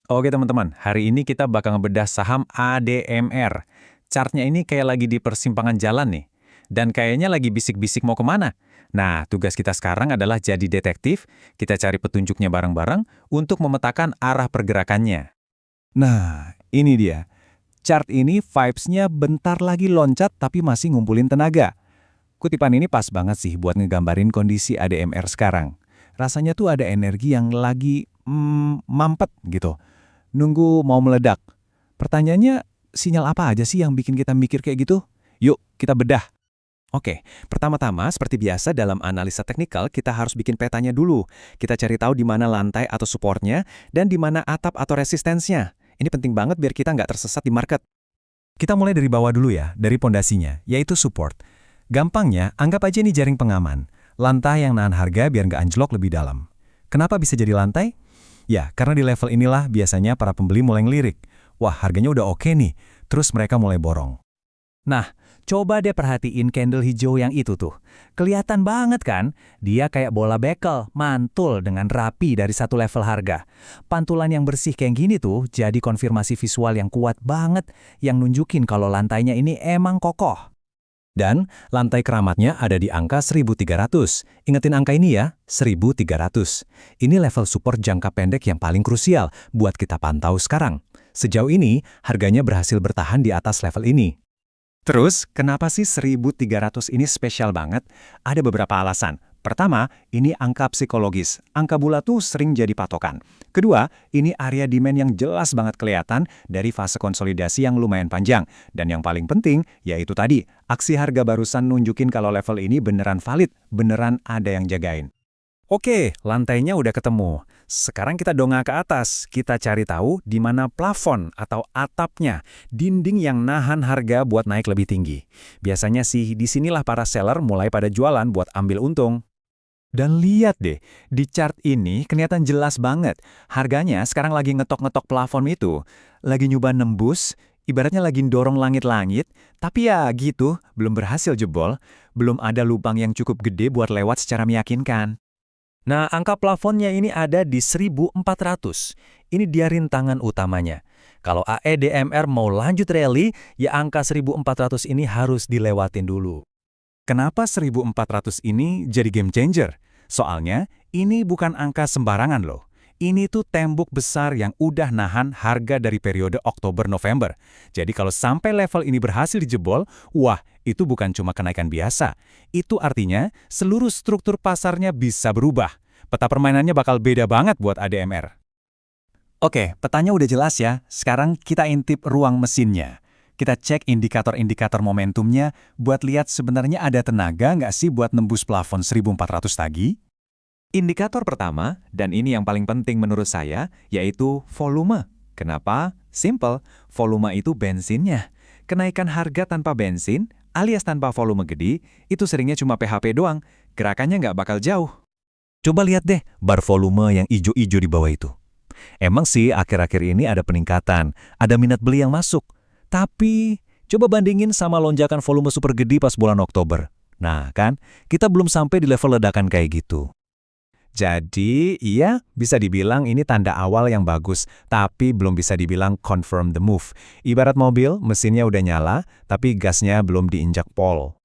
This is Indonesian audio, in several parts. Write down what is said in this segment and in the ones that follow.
Oke teman-teman, hari ini kita bakal ngebedah saham ADMR. Chartnya ini kayak lagi di persimpangan jalan nih. Dan kayaknya lagi bisik-bisik mau kemana. Nah, tugas kita sekarang adalah jadi detektif, kita cari petunjuknya bareng-bareng untuk memetakan arah pergerakannya. Nah, ini dia. Chart ini vibes-nya bentar lagi loncat tapi masih ngumpulin tenaga. Kutipan ini pas banget sih buat ngegambarin kondisi ADMR sekarang. Rasanya tuh ada energi yang lagi mampet gitu. Nunggu mau meledak. Pertanyaannya, sinyal apa aja sih yang bikin kita mikir kayak gitu? Yuk, kita bedah. Oke, pertama-tama seperti biasa dalam analisa teknikal kita harus bikin petanya dulu. Kita cari tahu di mana lantai atau supportnya dan di mana atap atau resistensinya. Ini penting banget biar kita nggak tersesat di market. Kita mulai dari bawah dulu ya, dari pondasinya, yaitu support. Gampangnya, anggap aja ini jaring pengaman. Lantai yang nahan harga biar nggak anjlok lebih dalam. Kenapa bisa jadi lantai? Ya, karena di level inilah biasanya para pembeli mulai ngelirik. Wah, harganya udah oke nih. Terus mereka mulai borong. Nah, coba deh perhatiin candle hijau yang itu tuh. Kelihatan banget kan? Dia kayak bola bekel, mantul dengan rapi dari satu level harga. Pantulan yang bersih kayak gini tuh jadi konfirmasi visual yang kuat banget yang nunjukin kalau lantainya ini emang kokoh. Dan lantai keramatnya ada di angka 1300. Ingetin angka ini ya, 1300. Ini level support jangka pendek yang paling krusial buat kita pantau sekarang. Sejauh ini, harganya berhasil bertahan di atas level ini. Terus, kenapa sih 1300 ini spesial banget? Ada beberapa alasan. Pertama, ini angka psikologis. Angka bulat tuh sering jadi patokan. Kedua, ini area demand yang jelas banget kelihatan dari fase konsolidasi yang lumayan panjang. Dan yang paling penting, yaitu tadi, aksi harga barusan nunjukin kalau level ini beneran valid, beneran ada yang jagain. Oke, lantainya udah ketemu. Sekarang kita dongak ke atas. Kita cari tahu di mana plafon atau atapnya, dinding yang nahan harga buat naik lebih tinggi. Biasanya sih disinilah para seller mulai pada jualan buat ambil untung. Dan lihat deh, di chart ini kelihatan jelas banget. Harganya sekarang lagi ngetok-ngetok plafon itu. Lagi nyoba nembus, ibaratnya lagi dorong langit-langit. Tapi ya gitu, belum berhasil jebol. Belum ada lubang yang cukup gede buat lewat secara meyakinkan. Nah, angka plafonnya ini ada di 1400. Ini dia rintangan utamanya. Kalau AEDMR mau lanjut rally, ya angka 1400 ini harus dilewatin dulu. Kenapa 1400 ini jadi game changer? Soalnya, ini bukan angka sembarangan loh. Ini tuh tembok besar yang udah nahan harga dari periode Oktober-November. Jadi kalau sampai level ini berhasil dijebol, wah, itu bukan cuma kenaikan biasa. Itu artinya seluruh struktur pasarnya bisa berubah. Peta permainannya bakal beda banget buat ADMR. Oke, petanya udah jelas ya. Sekarang kita intip ruang mesinnya. Kita cek indikator-indikator momentumnya buat lihat sebenarnya ada tenaga nggak sih buat nembus plafon 1400 tadi? Indikator pertama, dan ini yang paling penting menurut saya, yaitu volume. Kenapa? Simple, volume itu bensinnya. Kenaikan harga tanpa bensin, alias tanpa volume gede, itu seringnya cuma PHP doang, gerakannya nggak bakal jauh. Coba lihat deh, bar volume yang ijo-ijo di bawah itu. Emang sih akhir-akhir ini ada peningkatan, ada minat beli yang masuk. Tapi, coba bandingin sama lonjakan volume super gede pas bulan Oktober. Nah kan, kita belum sampai di level ledakan kayak gitu. Jadi, iya bisa dibilang ini tanda awal yang bagus, tapi belum bisa dibilang confirm the move. Ibarat mobil, mesinnya udah nyala, tapi gasnya belum diinjak pol.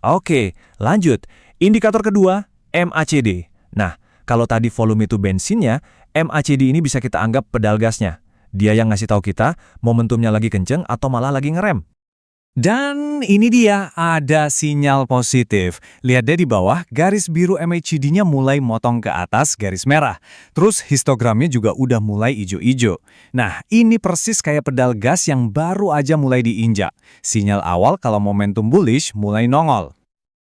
Oke, lanjut. Indikator kedua, MACD. Nah, kalau tadi volume itu bensinnya, MACD ini bisa kita anggap pedal gasnya. Dia yang ngasih tahu kita, momentumnya lagi kenceng atau malah lagi ngerem. Dan ini dia, ada sinyal positif. Lihat deh di bawah, garis biru MACD-nya mulai motong ke atas garis merah. Terus histogramnya juga udah mulai ijo-ijo. Nah, ini persis kayak pedal gas yang baru aja mulai diinjak. Sinyal awal kalau momentum bullish mulai nongol.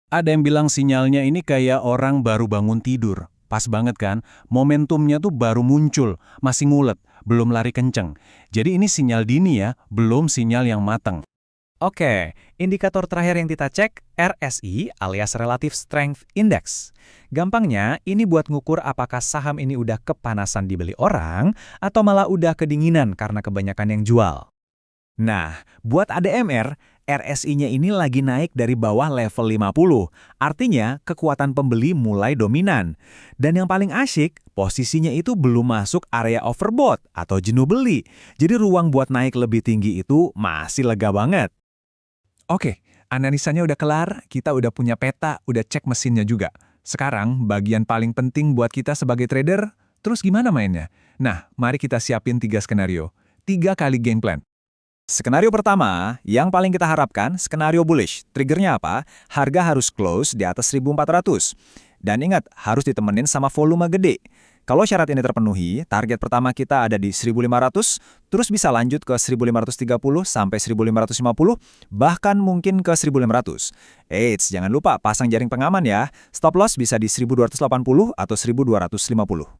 Ada yang bilang sinyalnya ini kayak orang baru bangun tidur. Pas banget kan, momentumnya tuh baru muncul, masih ngulet, belum lari kenceng. Jadi ini sinyal dini ya, belum sinyal yang mateng. Oke, indikator terakhir yang kita cek, RSI alias Relative Strength Index. Gampangnya, ini buat ngukur apakah saham ini udah kepanasan dibeli orang, atau malah udah kedinginan karena kebanyakan yang jual. Nah, buat ADMR, RSI-nya ini lagi naik dari bawah level 50. Artinya, kekuatan pembeli mulai dominan. Dan yang paling asyik, posisinya itu belum masuk area overbought atau jenuh beli. Jadi ruang buat naik lebih tinggi itu masih lega banget. Oke, analisanya udah kelar, kita udah punya peta, udah cek mesinnya juga. Sekarang, bagian paling penting buat kita sebagai trader, terus gimana mainnya? Nah, mari kita siapin 3 skenario. 3 kali game plan. Skenario pertama, yang paling kita harapkan, skenario bullish. Triggernya apa? Harga harus close di atas 1400. Dan ingat, harus ditemenin sama volume gede. Kalau syarat ini terpenuhi, target pertama kita ada di 1500, terus bisa lanjut ke 1530 sampai 1550, bahkan mungkin ke 1500. Eits, jangan lupa pasang jaring pengaman ya. Stop loss bisa di 1280 atau 1250.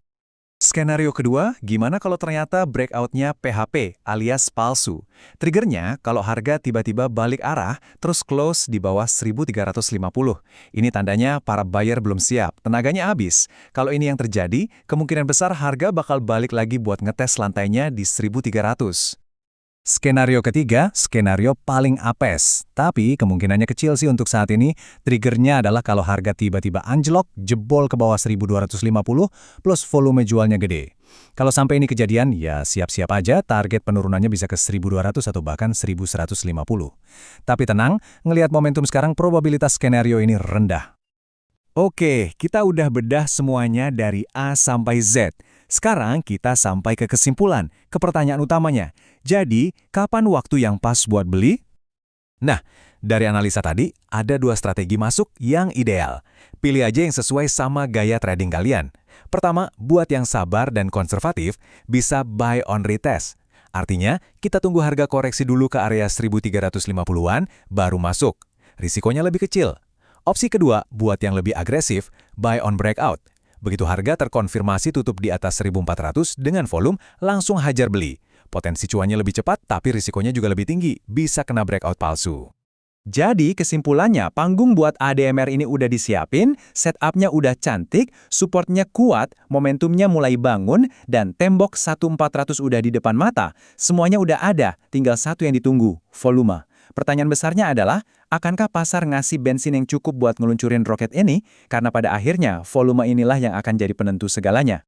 Skenario kedua, gimana kalau ternyata breakout-nya PHP alias palsu? Triggernya kalau harga tiba-tiba balik arah terus close di bawah 1350. Ini tandanya para buyer belum siap, tenaganya habis. Kalau ini yang terjadi, kemungkinan besar harga bakal balik lagi buat ngetes lantainya di 1300. Skenario ketiga, skenario paling apes. Tapi kemungkinannya kecil sih untuk saat ini. Triggernya adalah kalau harga tiba-tiba anjlok, jebol ke bawah 1250, plus volume jualnya gede. Kalau sampai ini kejadian, ya siap-siap aja target penurunannya bisa ke 1200 atau bahkan 1150. Tapi tenang, ngelihat momentum sekarang probabilitas skenario ini rendah. Oke, kita udah bedah semuanya dari A sampai Z. Sekarang kita sampai ke kesimpulan, ke pertanyaan utamanya. Jadi, kapan waktu yang pas buat beli? Nah, dari analisa tadi, ada 2 strategi masuk yang ideal. Pilih aja yang sesuai sama gaya trading kalian. Pertama, buat yang sabar dan konservatif, bisa buy on retest. Artinya, kita tunggu harga koreksi dulu ke area 1350-an, baru masuk. Risikonya lebih kecil. Opsi kedua, buat yang lebih agresif, buy on breakout. Begitu harga terkonfirmasi tutup di atas 1400 dengan volume, langsung hajar beli. Potensi cuannya lebih cepat, tapi risikonya juga lebih tinggi, bisa kena breakout palsu. Jadi kesimpulannya, panggung buat ADMR ini udah disiapin, setupnya udah cantik, supportnya kuat, momentumnya mulai bangun, dan tembok 1400 udah di depan mata. Semuanya udah ada, tinggal satu yang ditunggu, volume. Pertanyaan besarnya adalah, akankah pasar ngasih bensin yang cukup buat ngeluncurin roket ini? Karena pada akhirnya, volume inilah yang akan jadi penentu segalanya.